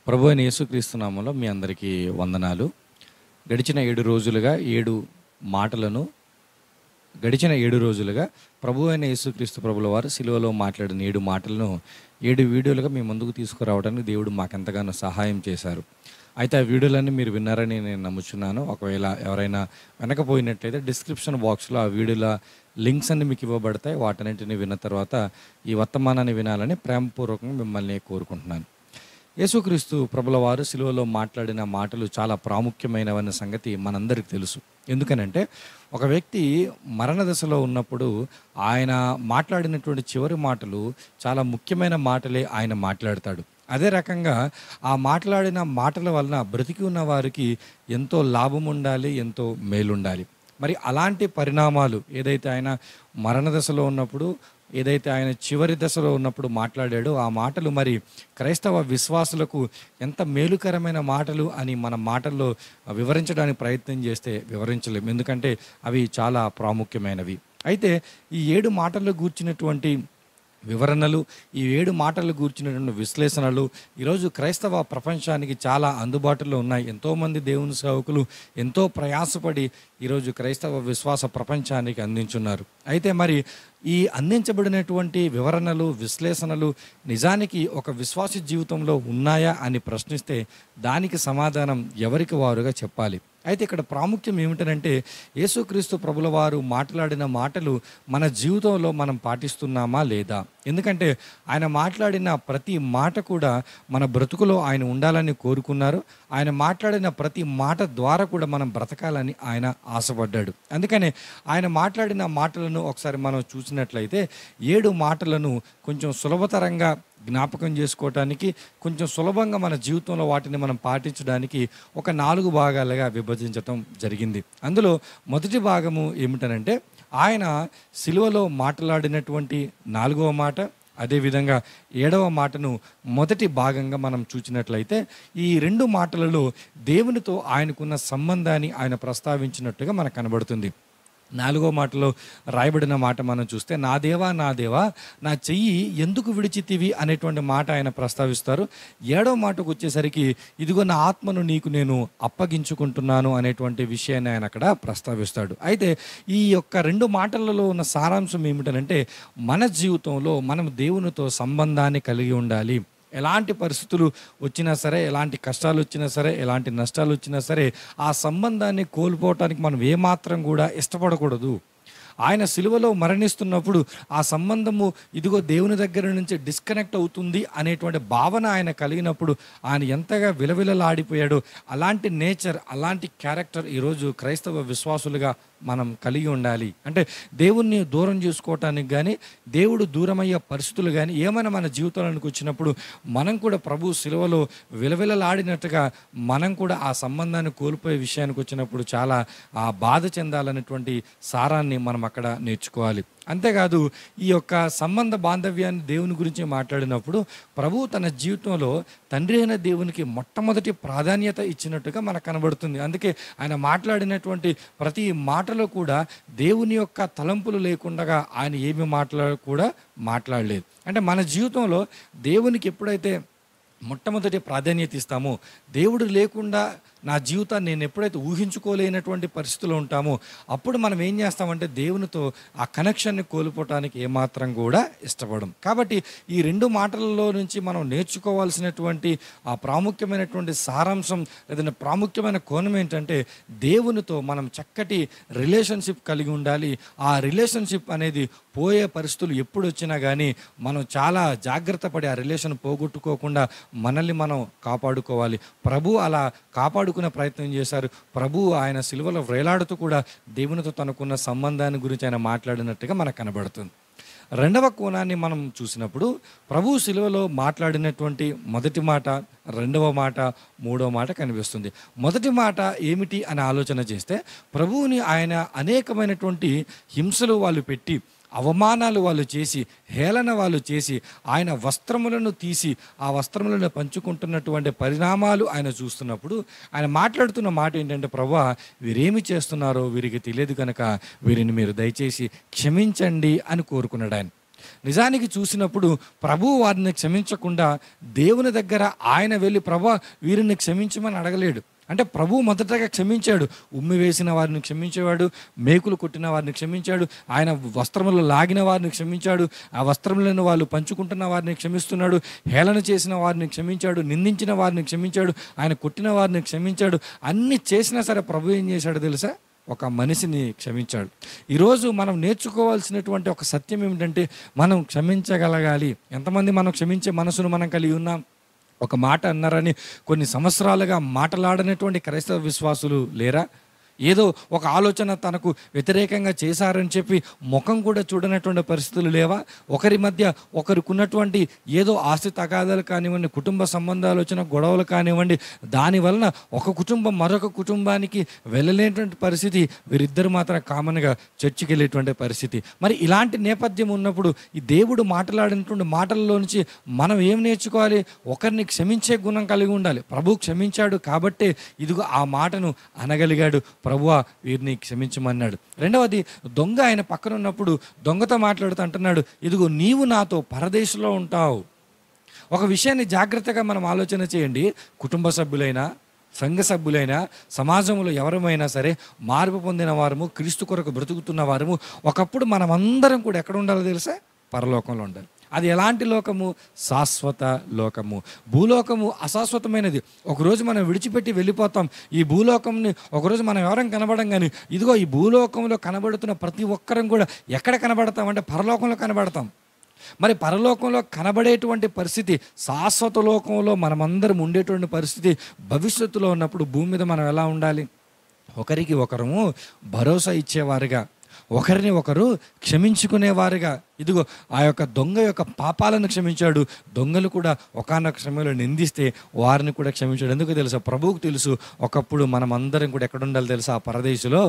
ప్రభు అయిన యేసుక్రీస్తు నామములో మీ అందరికీ వందనాలు. గడిచిన 7 రోజులుగా 7 మాటలను గడిచిన 7 రోజులుగా ప్రభు అయిన యేసుక్రీస్తు ప్రభుల వారు సిలువలో మాట్లాడిన 7 మాటలను 7 వీడియోలుగా మీ ముందుకు తీసుకురావడానికి దేవుడు మాకెంతగానో సహాయం చేశారు. అయితే ఆ వీడియోలన్నీ మీరు విన్నారని నేను నమ్ముచున్నాను. ఒకవేళ ఎవరైనా వెనకపోయినట్లయితే డిస్క్రిప్షన్ బాక్స్లో ఆ వీడియోల లింక్స్ అన్ని మీకు ఇవ్వబడతాయి. వాటన్నింటిని విన్న తర్వాత ఈ వర్తమానాన్ని వినాలని ప్రేమపూర్వకంగా మిమ్మల్ని కోరుకుంటున్నాను. యేసుక్రీస్తు ప్రభుల వారు సిలువలో మాట్లాడిన మాటలు చాలా ప్రాముఖ్యమైనవన్న సంగతి మనందరికీ తెలుసు. ఎందుకనంటే ఒక వ్యక్తి మరణ దశలో ఉన్నప్పుడు ఆయన మాట్లాడినటువంటి చివరి మాటలు చాలా ముఖ్యమైన మాటలే ఆయన మాట్లాడతాడు. అదే రకంగా ఆ మాట్లాడిన మాటల వలన బ్రతికి ఉన్న వారికి ఎంతో లాభం ఉండాలి, ఎంతో మేలుండాలి. మరి అలాంటి పరిణామాలు ఏదైతే ఆయన మరణ దశలో ఉన్నప్పుడు, ఏదైతే ఆయన చివరి దశలో ఉన్నప్పుడు మాట్లాడాడో ఆ మాటలు మరి క్రైస్తవ విశ్వాసులకు ఎంత మేలుకరమైన మాటలు అని మన మాటల్లో వివరించడానికి ప్రయత్నం చేస్తే వివరించలేము. ఎందుకంటే అవి చాలా ప్రాముఖ్యమైనవి. అయితే ఈ 7 మాటల్లో గూర్చినటువంటి వివరణలు, ఈ 7 మాటలు గూర్చినటువంటి విశ్లేషణలు ఈరోజు క్రైస్తవ ప్రపంచానికి చాలా అందుబాటులో ఉన్నాయి. ఎంతోమంది దేవుని సేవకులు ఎంతో ప్రయాసపడి ఈరోజు క్రైస్తవ విశ్వాస ప్రపంచానికి అందించున్నారు. అయితే మరి ఈ అందించబడినటువంటి వివరణలు, విశ్లేషణలు నిజానికి ఒక విశ్వాసి జీవితంలో ఉన్నాయా అని ప్రశ్నిస్తే దానికి సమాధానం ఎవరికి వారుగా చెప్పాలి. అయితే ఇక్కడ ప్రాముఖ్యం ఏమిటంటే యేసుక్రీస్తు ప్రభుల వారు మాట్లాడిన మాటలు మన జీవితంలో మనం పాటిస్తున్నామా లేదా? ఎందుకంటే ఆయన మాట్లాడిన ప్రతి మాట కూడా మన బ్రతుకులో ఆయన ఉండాలని కోరుకున్నారు. ఆయన మాట్లాడిన ప్రతి మాట ద్వారా కూడా మనం బ్రతకాలని ఆయన ఆశపడ్డాడు. అందుకనే ఆయన మాట్లాడిన మాటలను ఒకసారి మనం చూసినట్లయితే 7 మాటలను కొంచెం సులభతరంగా జ్ఞాపకం చేసుకోవటానికి, కొంచెం సులభంగా మన జీవితంలో వాటిని మనం పాటించడానికి ఒక 4 భాగాలుగా విభజించటం జరిగింది. అందులో మొదటి భాగము ఏమిటనంటే ఆయన సిలువలో మాట్లాడినటువంటి 4వ మాట, అదేవిధంగా 7వ మాటను మొదటి భాగంగా మనం చూసినట్లయితే ఈ 2 మాటలలో దేవునితో ఆయనకున్న సంబంధాన్ని ఆయన ప్రస్తావించినట్టుగా మనకు కనబడుతుంది. 4వ మాటలో రాయబడిన మాట మనం చూస్తే, నా దేవా నా దేవా నా చెయ్యి ఎందుకు విడిచితివి అనేటువంటి మాట ఆయన ప్రస్తావిస్తారు. 7వ మాటకు వచ్చేసరికి ఇదిగో నా ఆత్మను నీకు నేను అప్పగించుకుంటున్నాను అనేటువంటి విషయాన్ని ఆయన అక్కడ ప్రస్తావిస్తాడు. అయితే ఈ యొక్క 2 మాటలలో ఉన్న సారాంశం ఏమిటనంటే మన జీవితంలో మనం దేవునితో సంబంధాన్ని కలిగి ఉండాలి. ఎలాంటి పరిస్థితులు వచ్చినా సరే, ఎలాంటి కష్టాలు వచ్చినా సరే, ఎలాంటి నష్టాలు వచ్చినా సరే ఆ సంబంధాన్ని కోల్పోవటానికి మనం ఏమాత్రం కూడా ఇష్టపడకూడదు. ఆయన సిలువలో మరణిస్తున్నప్పుడు ఆ సంబంధము ఇదిగో దేవుని దగ్గర నుంచి డిస్కనెక్ట్ అవుతుంది అనేటువంటి భావన ఆయన కలిగినప్పుడు ఆయన ఎంతగా విలవిలలాడిపోయాడో అలాంటి నేచర్, అలాంటి క్యారెక్టర్ ఈరోజు క్రైస్తవ విశ్వాసులుగా మనం కలిగి ఉండాలి. అంటే దేవుణ్ణి దూరం చేసుకోవటానికి కానీ, దేవుడు దూరమయ్యే పరిస్థితులు కానీ ఏమైనా మన జీవితానికి వచ్చినప్పుడు మనం కూడా ప్రభు సిలువలో విలవిలలాడినట్టుగా మనం కూడా ఆ సంబంధాన్ని కోల్పోయే విషయానికి వచ్చినప్పుడు చాలా బాధ చెందాలనేటువంటి సారాన్ని మనం అక్కడ నేర్చుకోవాలి. అంతేకాదు ఈ యొక్క సంబంధ బాంధవ్యాన్ని దేవుని గురించి మాట్లాడినప్పుడు ప్రభు తన జీవితంలో తండ్రి అయిన దేవునికి మొట్టమొదటి ప్రాధాన్యత ఇచ్చినట్టుగా మనకు కనబడుతుంది. అందుకే ఆయన మాట్లాడినటువంటి ప్రతి మాటలో కూడా దేవుని యొక్క తలంపులు లేకుండా ఆయన ఏమి మాట్లాడలేదు. అంటే మన జీవితంలో దేవునికి ఎప్పుడైతే మొట్టమొదటి ప్రాధాన్యత ఇస్తామో, దేవుడు లేకుండా నా జీవితాన్ని నేను ఎప్పుడైతే ఊహించుకోలేనటువంటి పరిస్థితుల్లో ఉంటామో అప్పుడు మనం ఏం చేస్తామంటే దేవునితో ఆ కనెక్షన్ని కోల్పోవటానికి ఏమాత్రం కూడా ఇష్టపడం. కాబట్టి ఈ 2 మాటలలో నుంచి మనం నేర్చుకోవాల్సినటువంటి ఆ ప్రాముఖ్యమైనటువంటి సారాంశం, ఏదైనా ప్రాముఖ్యమైన కోణం ఏంటంటే దేవునితో మనం చక్కటి రిలేషన్షిప్ కలిగి ఉండాలి. ఆ రిలేషన్షిప్ అనేది పోయే పరిస్థితులు ఎప్పుడు వచ్చినా కానీ మనం చాలా జాగ్రత్త పడి ఆ రిలేషన్ పోగొట్టుకోకుండా మనల్ని మనం కాపాడుకోవాలి. ప్రభు అలా కాపాడుకునే ప్రయత్నం చేశారు. ప్రభు ఆయన సిలువలో వేలాడుతూ కూడా దేవునితో తనకున్న సంబంధాన్ని గురించి ఆయన మాట్లాడినట్టుగా మనకు కనబడుతుంది. 2వ కోణాన్ని మనం చూసినప్పుడు ప్రభు సిలువలో మాట్లాడినటువంటి మొదటి మాట, 2వ మాట, 3వ మాట కనిపిస్తుంది. మొదటి మాట ఏమిటి అని ఆలోచన చేస్తే ప్రభువుని ఆయన అనేకమైనటువంటి హింసలు వాళ్ళు పెట్టి, అవమానాలు వాళ్ళు చేసి, హేళన వాళ్ళు చేసి, ఆయన వస్త్రములను తీసి ఆ వస్త్రములను పంచుకుంటున్నటువంటి పరిణామాలు ఆయన చూస్తున్నప్పుడు ఆయన మాట్లాడుతున్న మాట ఏంటంటే, ప్రభువా వీరేమి చేస్తున్నారో వీరికి తెలియదు కనుక వీరిని మీరు దయచేసి క్షమించండి అని కోరుకున్నాడు ఆయన. నిజానికి చూసినప్పుడు ప్రభువు వారిని క్షమించకుండా దేవుని దగ్గర ఆయన వెళ్ళి ప్రభువా వీరిని క్షమించమని అడగలేడు. అంటే ప్రభువు మొదటగా క్షమించాడు. ఉమ్మి వేసిన వారిని క్షమించేవాడు, మేకులు కొట్టిన వారిని క్షమించాడు, ఆయన వస్త్రములు లాగిన వారిని క్షమించాడు, ఆ వస్త్రములను వాళ్ళు పంచుకుంటున్న వారిని క్షమిస్తున్నాడు, హేళన చేసిన వారిని క్షమించాడు, నిందించిన వారిని క్షమించాడు, ఆయన కొట్టిన వారిని క్షమించాడు. అన్నీ చేసినా సరే ప్రభు ఏం చేశాడు తెలుసా? ఒక మనిషిని క్షమించాడు. ఈరోజు మనం నేర్చుకోవాల్సినటువంటి ఒక సత్యం ఏమిటంటే మనం క్షమించగలగాలి. ఎంతమంది మనం క్షమించే మనసును మనం కలిగి ఉన్నాం? ఒక మాట అన్నారని కొన్ని సంవత్సరాలుగా మాటలాడనటువంటి క్రైస్తవ విశ్వాసులు లేరా? ఏదో ఒక ఆలోచన తనకు వ్యతిరేకంగా చేశారని చెప్పి ముఖం కూడా చూడనటువంటి పరిస్థితులు లేవా? ఒకరి మధ్య ఒకరికున్నటువంటి ఏదో ఆస్తి తగాదాలు కానివ్వండి, కుటుంబ సంబంధాలు వచ్చిన గొడవలు కానివ్వండి, దానివలన ఒక కుటుంబం మరొక కుటుంబానికి వెళ్ళలేనటువంటి పరిస్థితి, వీరిద్దరు మాత్రం కామన్గా చర్చికి వెళ్ళేటువంటి పరిస్థితి. మరి ఇలాంటి నేపథ్యం ఉన్నప్పుడు ఈ దేవుడు మాట్లాడినటువంటి మాటల్లో నుంచి మనం ఏం నేర్చుకోవాలి? ఒకరిని క్షమించే గుణం కలిగి ఉండాలి. ప్రభు క్షమించాడు కాబట్టే ఇదిగో ఆ మాటను అనగలిగాడు. ప్రభువా వీరిని క్షమించమన్నాడు. రెండవది, దొంగ ఆయన పక్కన ఉన్నప్పుడు దొంగతో మాట్లాడుతూ అంటున్నాడు, ఇదిగో నీవు నాతో పరదేశంలో ఉంటావు. ఒక విషయాన్ని జాగ్రత్తగా మనం ఆలోచన చేయండి. కుటుంబ సభ్యులైనా, సంఘ సభ్యులైనా, సమాజంలో ఎవరమైనా సరే మార్పు పొందిన వారము, క్రీస్తు కొరకు బ్రతుకుతున్న వారము ఒకప్పుడు మనం అందరం కూడా ఎక్కడ ఉండాలో తెలుసా? పరలోకంలో ఉండాలి. అది ఎలాంటి లోకము? శాశ్వత లోకము. భూలోకము అశాశ్వతమైనది. ఒకరోజు మనం విడిచిపెట్టి వెళ్ళిపోతాం. ఈ భూలోకంని ఒకరోజు మనం ఎవరం కనబడం, కానీ ఇదిగో ఈ భూలోకంలో కనబడుతున్న ప్రతి ఒక్కరం కూడా ఎక్కడ కనబడతామంటే పరలోకంలో కనబడతాం. మరి పరలోకంలో కనబడేటువంటి పరిస్థితి, శాశ్వత లోకంలో మనమందరం ఉండేటువంటి పరిస్థితి భవిష్యత్తులో ఉన్నప్పుడు భూమి మీద మనం ఎలా ఉండాలి? ఒకరికి ఒకరము భరోసా ఇచ్చేవారుగా, ఒకరిని ఒకరు క్షమించుకునేవారుగా. ఇదిగో ఆ యొక్క దొంగ యొక్క పాపాలను క్షమించాడు. దొంగలు కూడా ఒకానొక సమయంలో నిందిస్తే వారిని కూడా క్షమించాడు. ఎందుకు తెలుసా? ప్రభువుకు తెలుసు ఒకప్పుడు మనం అందరం కూడా ఎక్కడ ఉండాలి తెలుసా? ఆ పరదేశంలో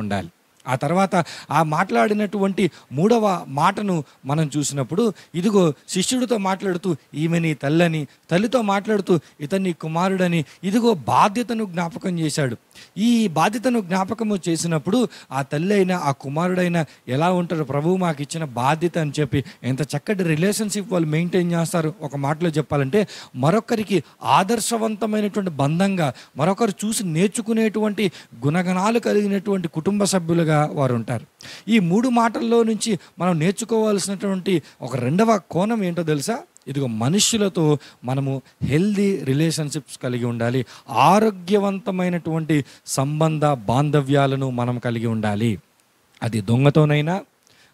ఉండాలి. ఆ తర్వాత ఆ మాట్లాడినటువంటి మూడవ మాటను మనం చూసినప్పుడు, ఇదిగో శిష్యుడితో మాట్లాడుతూ ఈమె నీ తల్లని, తల్లితో మాట్లాడుతూ ఇతన్ని కుమారుడని, ఇదిగో బాధ్యతను జ్ఞాపకం చేశాడు. ఈ బాధ్యతను జ్ఞాపకము చేసినప్పుడు ఆ తల్లి అయినా ఆ కుమారుడైనా ఎలా ఉంటారు? ప్రభువు మాకు ఇచ్చిన బాధ్యత అని చెప్పి ఎంత చక్కటి రిలేషన్షిప్ వాళ్ళు మెయింటైన్ చేస్తారు. ఒక మాటలో చెప్పాలంటే మరొకరికి ఆదర్శవంతమైనటువంటి బంధంగా, మరొకరు చూసి నేర్చుకునేటువంటి గుణగణాలు కలిగినటువంటి కుటుంబ సభ్యులుగా వారు ఉంటారు. ఈ మూడు మాటల్లో నుంచి మనం నేర్చుకోవాల్సినటువంటి ఒక రెండవ కోణం ఏంటో తెలుసా? ఇదిగో మనుష్యులతో మనము హెల్దీ రిలేషన్షిప్స్ కలిగి ఉండాలి. ఆరోగ్యవంతమైనటువంటి సంబంధ బాంధవ్యాలను మనం కలిగి ఉండాలి. అది దొంగతోనైనా,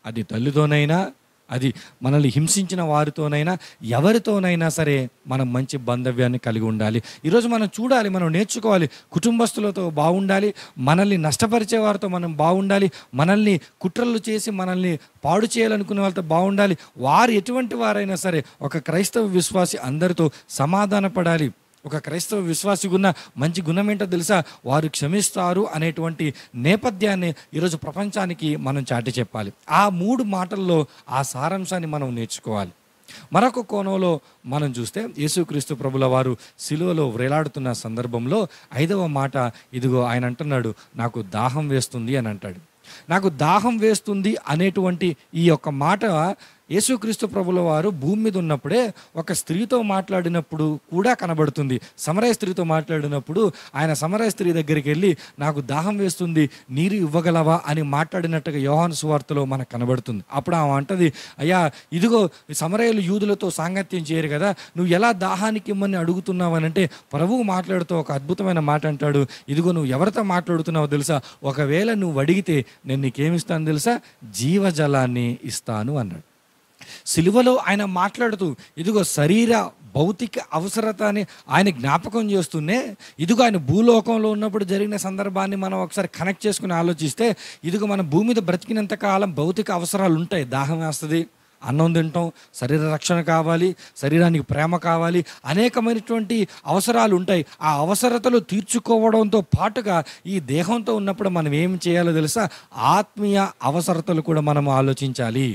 అది తల్లితోనైనా, అది మనల్ని హింసించిన వారితోనైనా, ఎవరితోనైనా సరే మనం మంచి బాంధవ్యాన్ని కలిగి ఉండాలి. ఈరోజు మనం చూడాలి, మనం నేర్చుకోవాలి. కుటుంబస్తులతో బాగుండాలి, మనల్ని నష్టపరిచే వారితో మనం బాగుండాలి, మనల్ని కుట్రలు చేసి మనల్ని పాడు చేయాలనుకునే వాళ్ళతో బాగుండాలి. వారు ఎటువంటి వారైనా సరే ఒక క్రైస్తవ విశ్వాసి అందరితో సమాధాన పడాలి. ఒక క్రైస్తవ విశ్వాసికి ఉన్న మంచి గుణం ఏంటో తెలుసా? వారు క్షమిస్తారు అనేటువంటి నేపథ్యాన్ని ఈరోజు ప్రపంచానికి మనం చాటి చెప్పాలి. ఆ మూడు మాటల్లో ఆ సారాంశాన్ని మనం నేర్చుకోవాలి. మరొక కోణంలో మనం చూస్తే యేసుక్రీస్తు ప్రభుల వారు సిలువలో వ్రేలాడుతున్న సందర్భంలో 5వ మాట, ఇదిగో ఆయన అంటున్నాడు, నాకు దాహం వేస్తుంది అని అంటాడు. నాకు దాహం వేస్తుంది అనేటువంటి ఈ యొక్క మాట యేసుక్రీస్తు ప్రభుల వారు భూమి మీద ఉన్నప్పుడే ఒక స్త్రీతో మాట్లాడినప్పుడు కూడా కనబడుతుంది. సమరయ స్త్రీతో మాట్లాడినప్పుడు ఆయన సమరయ స్త్రీ దగ్గరికి వెళ్ళి నాకు దాహం వేస్తుంది, నీరు ఇవ్వగలవా అని మాట్లాడినట్టుగా యోహాను సువార్తలో మనకు కనబడుతుంది. అప్పుడు ఆమె అంటది, అయ్యా ఇదిగో సమరయులు యూదులతో సాంగత్యం చేయరు కదా, నువ్వు ఎలా దాహానికి ఇమ్మని అడుగుతున్నావు అని అంటే ప్రభువు మాట్లాడుతూ ఒక అద్భుతమైన మాట అంటాడు, ఇదిగో నువ్వు ఎవరితో మాట్లాడుతున్నావో తెలుసా? ఒకవేళ నువ్వు అడిగితే నేను నీకేమిస్తాను తెలుసా? జీవజలాన్ని ఇస్తాను అన్నాడు. సిలువలో ఆయన మాట్లాడుతూ ఇదిగో శరీర భౌతిక అవసరతని ఆయన జ్ఞాపకం చేస్తూనే, ఇదిగో ఆయన భూలోకంలో ఉన్నప్పుడు జరిగిన సందర్భాన్ని మనం ఒకసారి కనెక్ట్ చేసుకుని ఆలోచిస్తే, ఇదిగో మన భూమి మీద బ్రతికినంత కాలం భౌతిక అవసరాలు ఉంటాయి. దాహం వేస్తుంది, అన్నం తింటాం, శరీర రక్షణ కావాలి, శరీరానికి ప్రేమ కావాలి, అనేకమైనటువంటి అవసరాలు ఉంటాయి. ఆ అవసరతలు తీర్చుకోవడంతో పాటుగా ఈ దేహంతో ఉన్నప్పుడు మనం ఏం చేయాలో తెలుసా? ఆత్మీయ అవసరతలు కూడా మనం ఆలోచించాలి.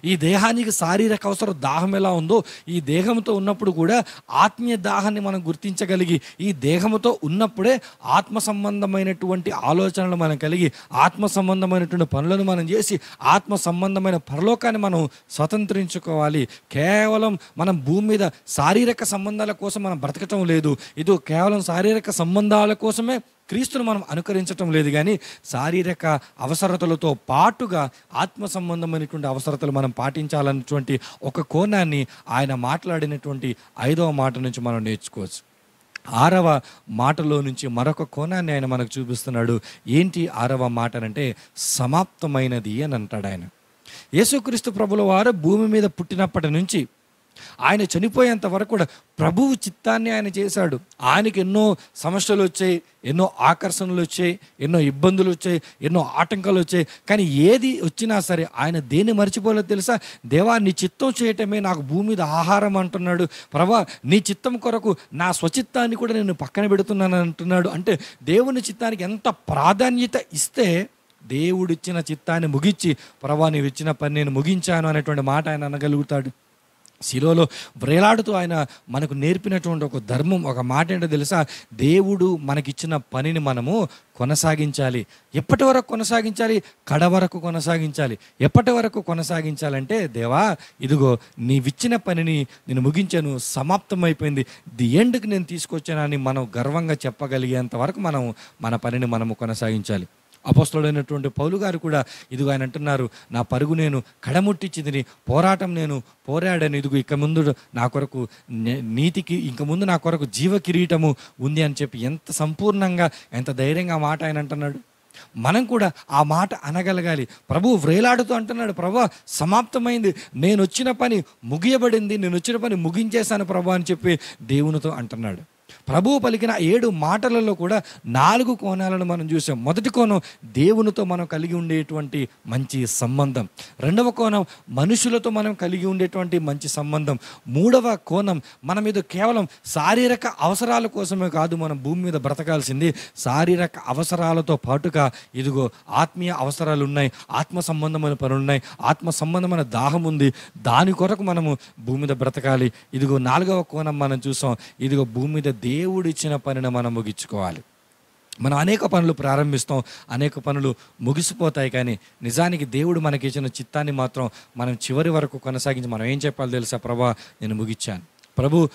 ఈ దేహానికి శారీరక అవసరం దాహం ఎలా ఉందో, ఈ దేహంతో ఉన్నప్పుడు కూడా ఆత్మీయ దాహాన్ని మనం గుర్తించగలిగి, ఈ దేహంతో ఉన్నప్పుడే ఆత్మ సంబంధమైనటువంటి ఆలోచనలు మనం కలిగి, ఆత్మ సంబంధమైనటువంటి పనులను మనం చేసి, ఆత్మ సంబంధమైన పరలోకాన్ని మనం స్వతంత్రించుకోవాలి. కేవలం మనం భూమి మీద శారీరక సంబంధాల కోసం మనం బ్రతకటం లేదు. ఇది కేవలం శారీరక సంబంధాల కోసమే క్రీస్తును మనం అనుకరించటం లేదు, కానీ శారీరక అవసరతలతో పాటుగా ఆత్మ సంబంధమైనటువంటి అవసరతలు మనం పాటించాలన్నటువంటి ఒక కోణాన్ని ఆయన మాట్లాడినటువంటి 5వ మాట నుంచి మనం నేర్చుకోవచ్చు. 6వ మాటలో నుంచి మరొక కోణాన్ని ఆయన మనకు చూపిస్తున్నాడు. ఏంటి 6వ మాట అంటే సమాప్తమైనది అని అంటాడు ఆయన. యేసుక్రీస్తు ప్రభుల వారు భూమి మీద పుట్టినప్పటి నుంచి ఆయన చనిపోయేంత వరకు కూడా ప్రభువు చిత్తాన్ని ఆయన చేశాడు. ఆయనకి ఎన్నో సమస్యలు వచ్చాయి, ఎన్నో ఆకర్షణలు వచ్చాయి, ఎన్నో ఇబ్బందులు వచ్చాయి, ఎన్నో ఆటంకాలు వచ్చాయి. కానీ ఏది వచ్చినా సరే ఆయన దేన్ని మర్చిపోలేదు తెలుసా? దేవా, నీ చిత్తం చేయటమే నాకు భూమి మీద ఆహారం అంటున్నాడు. ప్రభా, నీ చిత్తం కొరకు నా స్వచిత్తాన్ని కూడా నేను పక్కన పెడుతున్నాను అంటున్నాడు. అంటే దేవుని చిత్తానికి ఎంత ప్రాధాన్యత ఇస్తే దేవుడిచ్చిన చిత్తాన్ని ముగించి, ప్రభా నీవు ఇచ్చిన పని నేను ముగించాను అనేటువంటి మాట ఆయన అనగలుగుతాడు. శిలువలో వ్రేలాడుతూ ఆయన మనకు నేర్పినటువంటి ఒక ధర్మం, ఒక మాట ఏంటో తెలుసా? దేవుడు మనకిచ్చిన పనిని మనము కొనసాగించాలి. ఎప్పటి వరకు కొనసాగించాలి? కడ వరకు కొనసాగించాలి. ఎప్పటి వరకు కొనసాగించాలంటే, దేవా ఇదిగో నీవిచ్చిన పనిని నేను ముగించాను, సమాప్తమైపోయింది, ది ఎండ్కి నేను తీసుకొచ్చానని మనం గర్వంగా చెప్పగలిగేంత వరకు మనం మన పనిని మనము కొనసాగించాలి. అపోస్తలుడైనటువంటి పౌలు గారు కూడా ఇదిగో ఆయన అంటున్నారు, నా పరుగు నేను కడముట్టించిదిని, పోరాటం నేను పోరాడాను, ఇదిగో ఇక ముందు నా కొరకు నీతికి, ఇంక ముందు నా కొరకు జీవ కిరీటము ఉంది అని చెప్పి ఎంత సంపూర్ణంగా, ఎంత ధైర్యంగా మాట ఆయన అంటున్నాడు. మనం కూడా ఆ మాట అనగలగాలి. ప్రభువు వ్రేలాడుతూ అంటున్నాడు, ప్రభా సమాప్తమైంది, నేను వచ్చిన పని ముగియబడింది, నేను వచ్చిన పని ముగించేశాను ప్రభా అని చెప్పి దేవునితో అంటున్నాడు. ప్రభువు పలికిన 7 మాటలలో కూడా 4 కోణాలను మనం చూసాం. మొదటి కోణం దేవునితో మనం కలిగి ఉండేటువంటి మంచి సంబంధం. 2వ కోణం మనుషులతో మనం కలిగి ఉండేటువంటి మంచి సంబంధం. 3వ కోణం మన మీద కేవలం శారీరక అవసరాల కోసమే కాదు మనం భూమి మీద బ్రతకాల్సింది, శారీరక అవసరాలతో పాటుగా ఇదిగో ఆత్మీయ అవసరాలు ఉన్నాయి, ఆత్మ సంబంధమైన పనులు ఉన్నాయి, ఆత్మ సంబంధమైన దాహం ఉంది, దాని కొరకు మనము భూమి మీద బ్రతకాలి. ఇదిగో 4వ కోణం మనం చూసాం, ఇదిగో భూమి మీద దేవుడు ఇచ్చిన పనిని మనం ముగించుకోవాలి. మనం అనేక పనులు ప్రారంభిస్తాం, అనేక పనులు ముగిసిపోతాయి, కానీ నిజానికి దేవుడు మనకి ఇచ్చిన చిత్తాన్ని మాత్రం మనం చివరి వరకు కొనసాగించి మనం ఏం చెప్పాలి తెలుసా? ప్రభా నేను ముగించాను. ప్రభు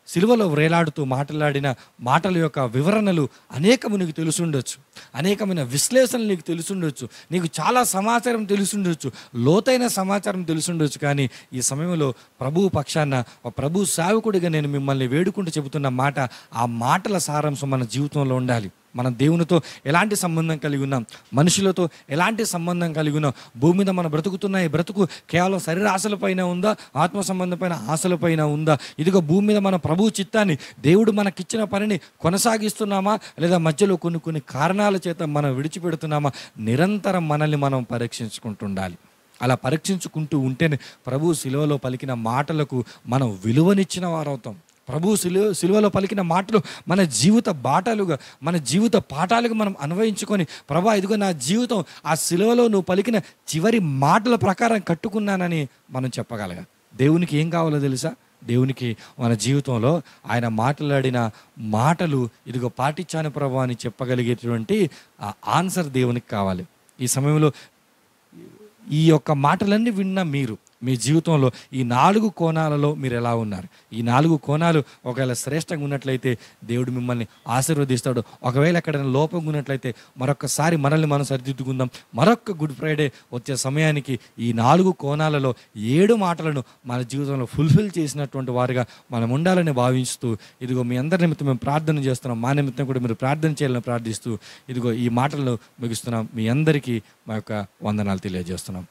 సిలువలో వ్రేలాడుతూ మాట్లాడిన మాటల యొక్క వివరణలు అనేకము నీకు తెలుసుండొచ్చు, అనేకమైన విశ్లేషణలు నీకు తెలుసుండొచ్చు, నీకు చాలా సమాచారం తెలుసుండొచ్చు, లోతైన సమాచారం తెలుసుండొచ్చు. కానీ ఈ సమయంలో ప్రభువు పక్షాన ప్రభు సేవకుడిగా నేను మిమ్మల్ని వేడుకుంటూ చెబుతున్న మాట, ఆ మాటల సారాంశం మన జీవితంలో ఉండాలి. మనం దేవునితో ఎలాంటి సంబంధం కలిగి ఉన్నాం, మనుషులతో ఎలాంటి సంబంధం కలిగి ఉన్నాం, భూమి మీద మనం బ్రతుకుతున్న ఈ బ్రతుకు కేవలం శరీర ఆశలపైన ఉందా, ఆత్మ సంబంధమైన ఆశలపైన ఉందా? ఇదిగో భూమి మీద మన ప్రభు చిత్తాన్ని, దేవుడు మనకిచ్చిన పనిని కొనసాగిస్తున్నామా, లేదా మధ్యలో కొన్ని కారణాల చేత మనం విడిచిపెడుతున్నామా? నిరంతరం మనల్ని మనం పరీక్షించుకుంటుండాలి. అలా పరీక్షించుకుంటూ ఉంటేనే ప్రభు సిలువలో పలికిన మాటలకు మనం విలువనిచ్చిన వారవుతాం. ప్రభు సిలువలో పలికిన మాటలు మన జీవిత బాటలుగా, మన జీవిత పాఠాలుగా మనం అన్వయించుకొని, ప్రభా ఇదిగో నా జీవితం ఆ సిలువలో నువ్వు పలికిన చివరి మాటల ప్రకారం కట్టుకున్నానని మనం చెప్పగలగాలి. దేవునికి ఏం కావాలో తెలుసా? దేవునికి మన జీవితంలో ఆయన మాట్లాడిన మాటలు ఇదిగో పాటించాను ప్రభా అని చెప్పగలిగేటువంటి ఆ ఆన్సర్ దేవునికి కావాలి. ఈ సమయంలో ఈ యొక్క మాటలన్నీ విన్న మీరు మీ జీవితంలో ఈ 4 కోణాలలో మీరు ఎలా ఉన్నారు? ఈ 4 కోణాలు ఒకవేళ శ్రేష్టంగా ఉన్నట్లయితే దేవుడు మిమ్మల్ని ఆశీర్వదిస్తాడు. ఒకవేళ ఎక్కడైనా లోపంగా ఉన్నట్లయితే మరొకసారి మనల్ని మనం సరిదిద్దుకుందాం. మరొక గుడ్ ఫ్రైడే వచ్చే సమయానికి ఈ 4 కోణాలలో 7 మాటలను మన జీవితంలో ఫుల్ఫిల్ చేసినటువంటి వారుగా మనం ఉండాలని భావిస్తూ, ఇదిగో మీ అందరి నిమిత్తం మేము ప్రార్థన చేస్తున్నాం, మా నిమిత్తం కూడా మీరు ప్రార్థన చేయాలని ప్రార్థిస్తూ ఇదిగో ఈ మాటలను ముగిస్తున్నాం. మీ అందరికీ మా యొక్క వందనాలు తెలియజేస్తున్నాం.